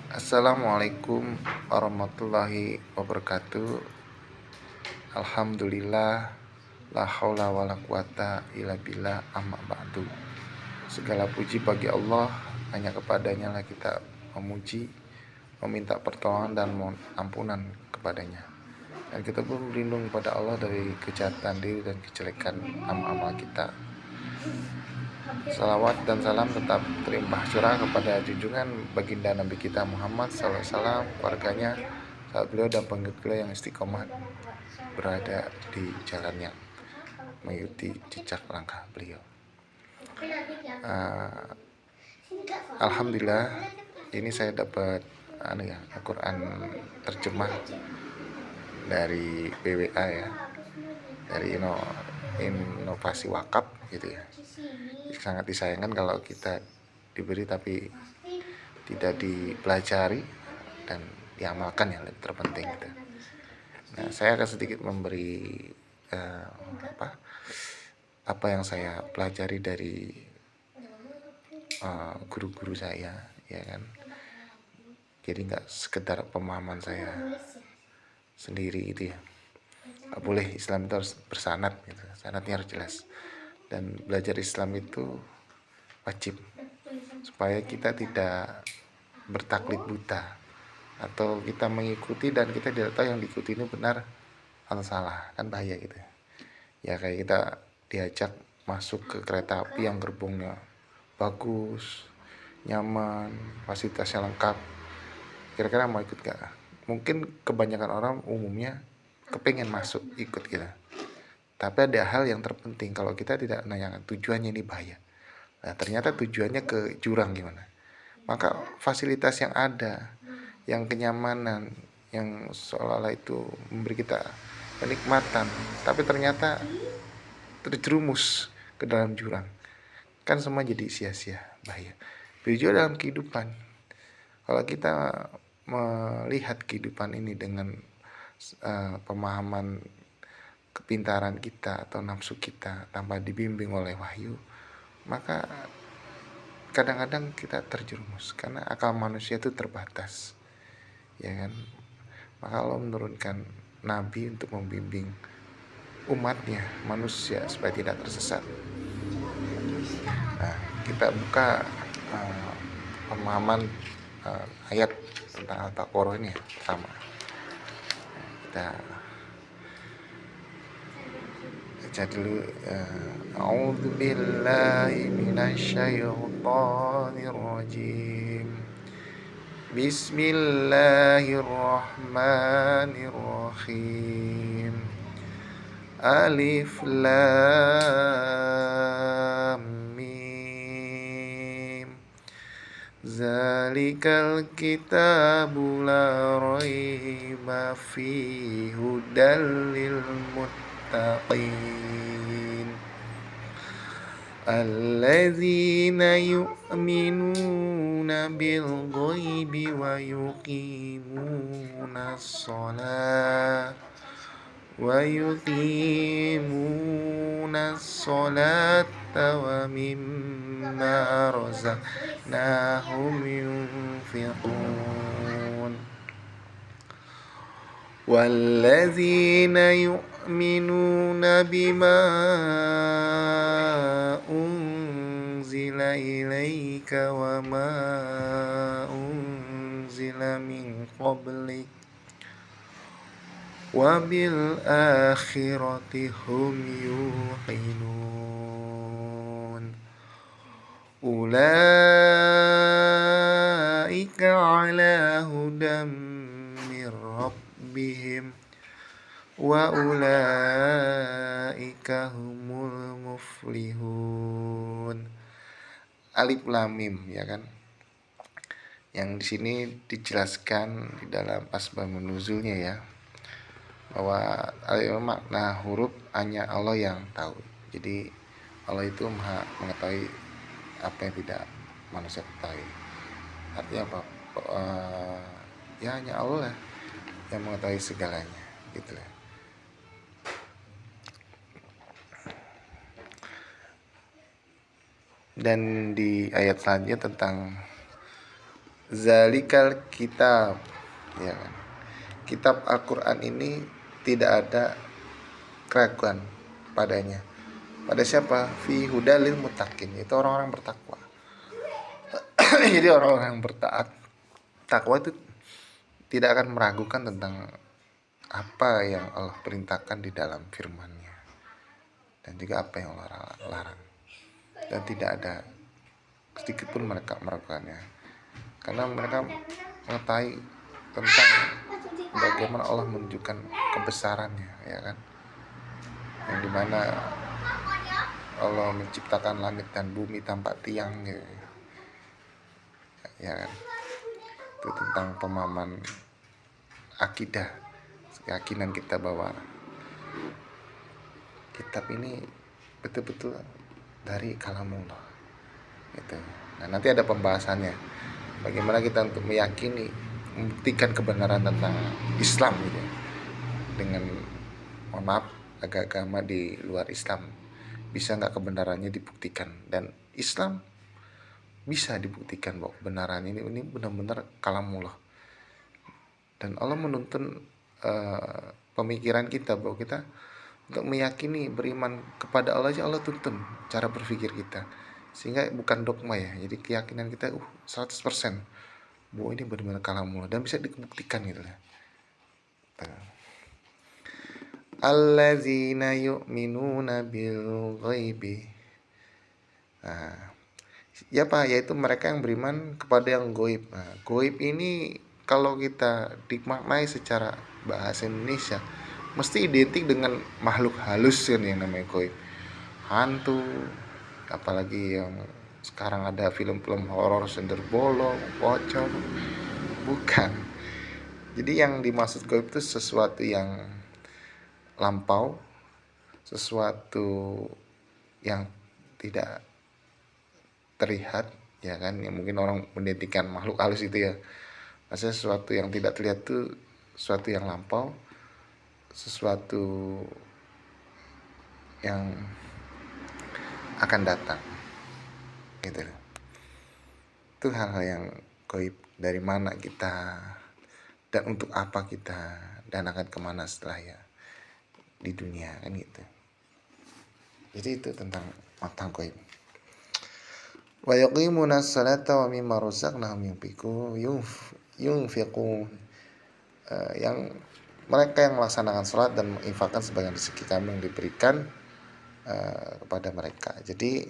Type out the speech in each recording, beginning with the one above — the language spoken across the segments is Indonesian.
Assalamualaikum warahmatullahi wabarakatuh. Alhamdulillah, la haula wala quwata illa billah, amma ba'du. Segala puji bagi Allah, hanya kepadanya lah kita memuji, meminta pertolongan dan mohon ampunan kepadanya. Dan kita pun berlindung kepada Allah dari kejahatan diri dan kejelekan amal-amal kita. Salawat dan salam tetap terimpah curah kepada junjungan baginda Nabi kita Muhammad SAW, keluarganya, sahabat beliau dan pengikut beliau yang istiqomah berada di jalannya, mengikuti jejak langkah beliau. Alhamdulillah, ini saya dapat Al-Quran terjemah dari BWA ya, dari inovasi wakaf gitu ya. Sangat disayangkan kalau kita diberi tapi tidak dipelajari dan diamalkan, yang lebih terpenting gitu. Nah, saya akan sedikit memberi apa yang saya pelajari dari guru-guru saya, ya kan. Jadi nggak sekedar pemahaman saya sendiri itu ya. Nggak boleh, Islam itu harus bersanad gitu. Sanadnya harus jelas. Dan belajar Islam itu wajib supaya kita tidak bertaklid buta atau kita mengikuti dan kita tidak tahu yang diikuti ini benar atau salah, kan bahaya gitu ya. Kayak kita diajak masuk ke kereta api yang gerbongnya bagus, nyaman, fasilitasnya lengkap, kira-kira mau ikut gak? Mungkin kebanyakan orang umumnya kepengen masuk ikut gitu, tapi ada hal yang terpenting. Kalau kita tidak nanyakan tujuannya, ini bahaya. Nah, ternyata tujuannya ke jurang gimana, maka fasilitas yang ada, yang kenyamanan, yang seolah-olah itu memberi kita kenikmatan, tapi ternyata terjerumus ke dalam jurang, kan semua jadi sia-sia, bahaya. Begitu dalam kehidupan, kalau kita melihat kehidupan ini dengan pemahaman kepintaran kita atau nafsu kita tanpa dibimbing oleh wahyu, maka kadang-kadang kita terjerumus karena akal manusia itu terbatas, ya kan. Maka Allah menurunkan nabi untuk membimbing umatnya, manusia, supaya tidak tersesat. Nah, kita buka pemahaman ayat tentang Al-Taqarah ini ya, sama. Kita baca dulu. A'udzu billahi minasyaitonir rajim. Bismillahirrahmanirrahim. Alif lam mim. Zalikal kitabu la raiba fihi hudal lil muttaqin alladzina yu'minuna bil ghaibi wa yuqimunas salata wa mimma razaqnahum yunfiqun walladzina yu'minuna bima unzila ilaika wa ma unzila min qablik wa bil akhirati hum yuqinun ulaika ala hudam mir rabbihim wa ulaika humul muflihun. Alif lam mim, ya kan. Yang di sini dijelaskan di dalam asbabun nuzulnya ya, bahwa makna huruf hanya Allah yang tahu. Jadi Allah itu maha mengetahui apa yang tidak manusia ketahui. Artinya apa? Ya hanya Allah lah yang mengetahui segalanya, gitu lah. Dan di ayat selanjutnya tentang zalikal kitab, ya kan. Kitab Al-Qur'an ini tidak ada keraguan padanya. Pada siapa? Fi hudalil muttaqin, itu orang-orang bertakwa. Jadi orang-orang yang bertaat, takwa itu tidak akan meragukan tentang apa yang Allah perintahkan di dalam firman-Nya dan juga apa yang Allah larang. Dan tidak ada sedikit pun mereka meragukannya. Karena mereka mengetahui tentang bagaimana Allah menunjukkan kebesarannya, ya kan? Yang dimana Allah menciptakan langit dan bumi tanpa tiang, gitu. Ya kan? Itu tentang pemahaman akidah, keyakinan kita bahwa kitab ini betul-betul dari kalamullah gitu. Nah, nanti ada pembahasannya bagaimana kita untuk meyakini, membuktikan kebenaran tentang Islam gitu, dengan mohon maaf agama di luar Islam bisa nggak kebenarannya dibuktikan, dan Islam bisa dibuktikan bahwa kebenaran ini benar-benar kalamullah. Dan Allah menuntun pemikiran kita bahwa kita untuk meyakini, beriman kepada Allah aja Allah tuntun cara berpikir kita, sehingga bukan dogma ya, jadi keyakinan kita 100% bahwa ini benar-benar kalamullah dan bisa dibuktikan gitu lah. Allazina yu'minuna bil ghaibi. Nah, ya Pak, yaitu mereka yang beriman kepada yang goib. Nah, goib ini kalau kita dimaknai secara bahasa Indonesia mesti identik dengan makhluk halus kan yang namanya goib, hantu, apalagi yang sekarang ada film-film horor senderbolong, pocong, bukan. Jadi yang dimaksud goib itu sesuatu yang lampau, sesuatu yang tidak terlihat, ya kan, yang mungkin orang mendetikan makhluk halus itu ya, maksudnya sesuatu yang tidak terlihat itu sesuatu yang lampau, sesuatu yang akan datang gitu. Itu hal-hal yang gaib, dari mana kita dan untuk apa kita dan akan kemana setelah ya di dunia kan gitu. Jadi itu tentang makna gaib. Wa yuqimuna sholata wa mimma razaqnahum yunfiqun. Yang mereka yang melaksanakan sholat dan menginfakkan sebagian rezeki kami yang diberikan kepada mereka. Jadi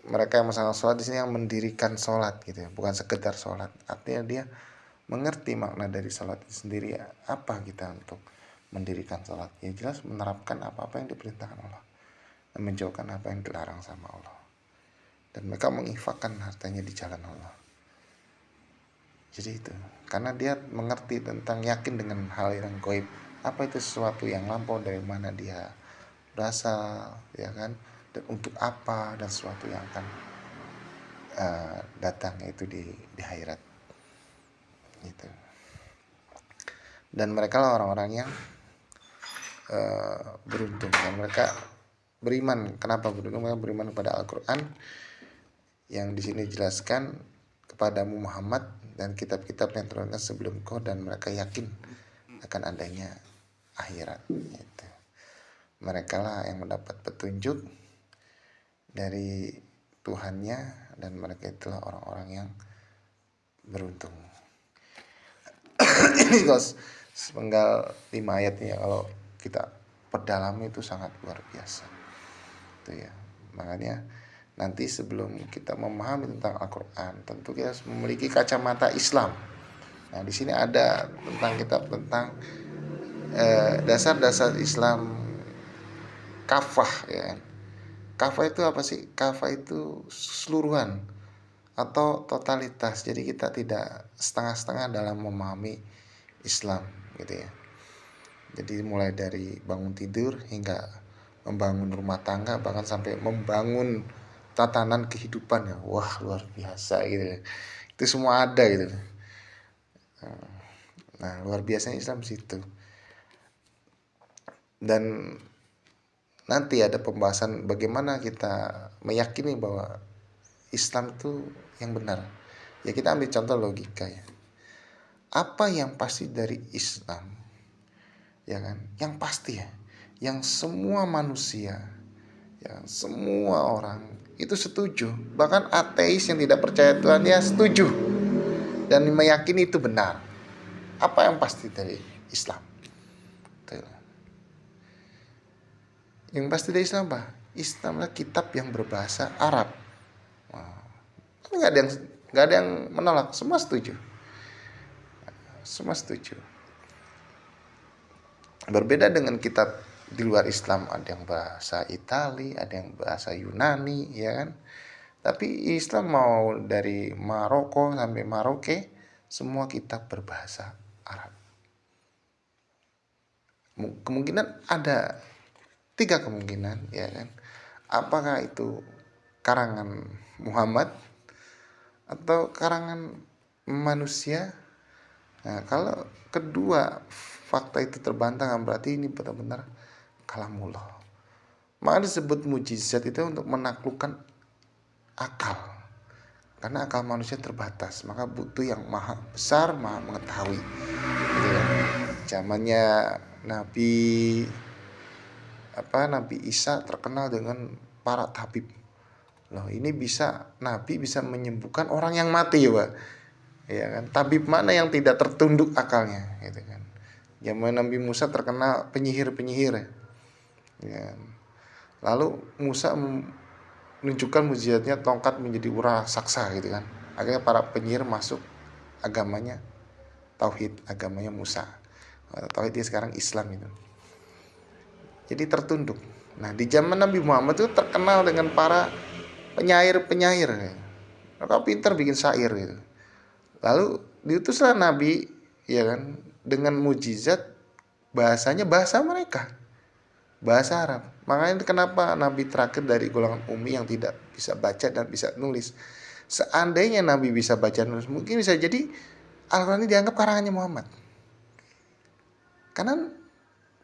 mereka yang melaksanakan sholat di sini yang mendirikan sholat gitu ya, bukan sekedar sholat. Artinya dia mengerti makna dari sholat itu sendiri, ya. Apa kita untuk mendirikan sholat? Ya jelas menerapkan apa-apa yang diperintahkan Allah dan menjauhkan apa yang dilarang sama Allah. Dan mereka menginfakkan hartanya di jalan Allah. Jadi itu, karena dia mengerti tentang, yakin dengan hal yang gaib. Apa itu sesuatu yang lampau, dari mana dia berasal, ya kan, dan untuk apa, dan sesuatu yang akan datang itu di akhirat gitu. Dan mereka lah orang-orang yang beruntung, dan mereka beriman. Kenapa beruntung? Mereka beriman kepada Al-Quran yang di sini dijelaskan kepadamu Muhammad dan kitab-kitab yang turunkan sebelum kau, dan mereka yakin akan adanya akhirat gitu. Mereka lah yang mendapat petunjuk dari Tuhannya, dan mereka itulah orang-orang yang beruntung. Ini guys, sepenggal 5 ayatnya kalau kita perdalami itu sangat luar biasa itu ya. Makanya nanti sebelum kita memahami tentang Al-Quran, tentu kita harus memiliki kacamata Islam. Nah, di sini ada tentang kitab tentang dasar-dasar Islam kafah ya. Kafah itu apa sih? Kafah itu keseluruhan atau totalitas. Jadi kita tidak setengah-setengah dalam memahami Islam gitu ya. Jadi mulai dari bangun tidur hingga membangun rumah tangga, bahkan sampai membangun tatanan kehidupan ya. Wah, luar biasa gitu. Itu semua ada gitu. Nah, luar biasanya Islam situ. Dan nanti ada pembahasan bagaimana kita meyakini bahwa Islam itu yang benar. Ya kita ambil contoh logika ya. Apa yang pasti dari Islam, ya kan? Yang pasti ya, yang semua manusia, ya semua orang itu setuju. Bahkan ateis yang tidak percaya Tuhan ya setuju dan meyakini itu benar. Apa yang pasti dari Islam? Yang pasti dari Islam apa? Islamlah kitab yang berbahasa Arab. Nggak ada yang menolak, semua setuju. Semua setuju. Berbeda dengan kitab di luar Islam, ada yang bahasa Itali, ada yang bahasa Yunani, ya kan? Tapi Islam mau dari Maroko sampai Maroke, semua kitab berbahasa Arab. Kemungkinan ada 3 kemungkinan, ya kan? Apakah itu karangan Muhammad atau karangan manusia? Nah, kalau kedua fakta itu terbantahkan, berarti ini benar-benar kalamullah. Maka disebut mujizat itu untuk menaklukkan akal. Karena akal manusia terbatas, maka butuh yang maha besar, maha mengetahui. Gitu ya. Zamannya Nabi Isa terkenal dengan para tabib. Loh, ini Nabi bisa menyembuhkan orang yang mati ya, Pak. Ya kan? Tabib mana yang tidak tertunduk akalnya, gitu kan. Zaman Nabi Musa terkenal penyihir-penyihir. Ya. Lalu Musa menunjukkan mujizatnya tongkat menjadi ular saksa gitu kan. Akhirnya para penyihir masuk agamanya tauhid, agamanya Musa. Tauhidnya sekarang Islam itu. Jadi tertunduk. Nah, di zaman Nabi Muhammad itu terkenal dengan para penyair-penyair. Mereka pintar bikin syair gitu. Lalu diutuslah Nabi, ya kan, dengan mujizat bahasanya bahasa mereka, bahasa Arab. Makanya kenapa Nabi terakhir dari golongan ummi yang tidak bisa baca dan bisa nulis. Seandainya Nabi bisa baca nulis, mungkin bisa jadi Al-Quran ini dianggap karangannya Muhammad. Karena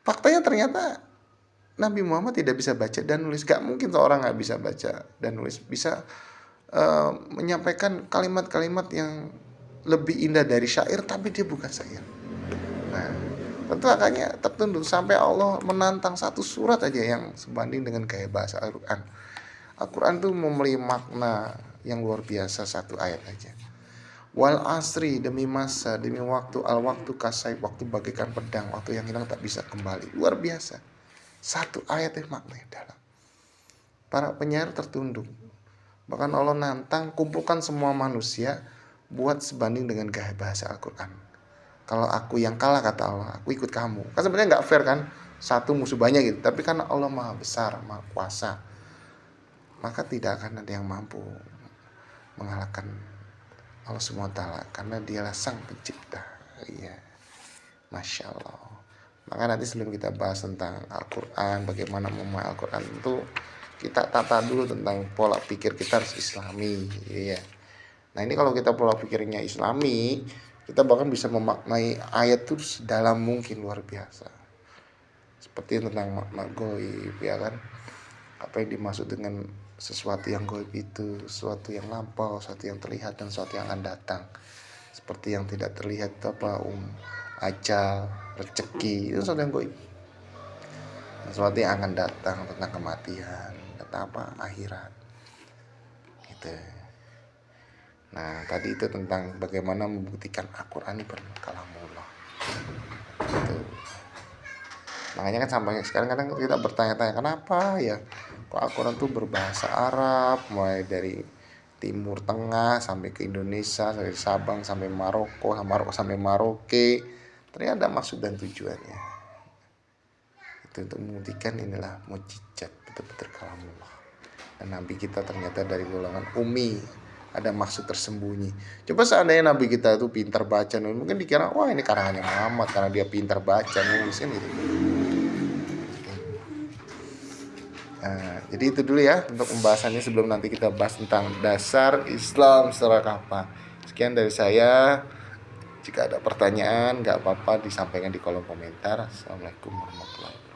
faktanya ternyata Nabi Muhammad tidak bisa baca dan nulis. Gak mungkin seorang gak bisa baca dan nulis bisa menyampaikan kalimat-kalimat yang lebih indah dari syair, tapi dia bukan syair. Nah, tentu akhirnya tertunduk sampai Allah menantang satu surat aja yang sebanding dengan gaya bahasa Al-Quran. Al-Quran tuh memiliki makna yang luar biasa satu ayat aja. Wal asri, demi masa, demi waktu, al waktu kasai, waktu bagaikan pedang, waktu yang hilang tak bisa kembali. Luar biasa. Satu ayat yang maknanya dalam. Para penyair tertunduk. Bahkan Allah nantang, kumpulkan semua manusia buat sebanding dengan gaya bahasa Al-Quran. Kalau aku yang kalah, kata Allah, aku ikut kamu. Kan sebenarnya gak fair kan, satu musuh banyak gitu. Tapi karena Allah maha besar, maha kuasa, maka tidak akan ada yang mampu mengalahkan Allah SWT, karena dialah sang pencipta. Iya, Masya Allah. Maka nanti sebelum kita bahas tentang Al-Quran, bagaimana memahami Al-Quran, itu kita tata dulu tentang pola pikir kita harus Islami. Iya. Nah, ini kalau kita pola pikirnya Islami, kita bahkan bisa memaknai ayat itu sedalam mungkin, luar biasa. Seperti tentang makna goib, ya kan? Apa yang dimaksud dengan sesuatu yang goib itu, sesuatu yang lampau, sesuatu yang terlihat, dan sesuatu yang akan datang. Seperti yang tidak terlihat itu apa, ajal, rezeki, itu sesuatu yang goib. Sesuatu yang akan datang, tentang kematian, tentang apa, akhirat. Gitu. Nah, tadi itu tentang bagaimana membuktikan Al-Quran ini kalamullah. Gitu. Makanya kan sampai sekarang kadang kita bertanya-tanya, kenapa ya kok Al-Quran itu berbahasa Arab, mulai dari Timur Tengah sampai ke Indonesia, dari Sabang sampai Maroko, sampai Maroke. Ternyata ada maksud dan tujuannya. Itu untuk membuktikan inilah mujizat, betul-betul kalamullah. Dan Nabi kita ternyata dari golongan ummi, ada maksud tersembunyi. Coba seandainya Nabi kita itu pintar baca, mungkin dikira wah ini karangannya Muhammad karena dia pintar baca nulis kan gitu. Jadi itu dulu ya untuk pembahasannya, sebelum nanti kita bahas tentang dasar Islam secara apa. Sekian dari saya. Jika ada pertanyaan, gak apa-apa disampaikan di kolom komentar. Assalamualaikum warahmatullahi wabarakatuh.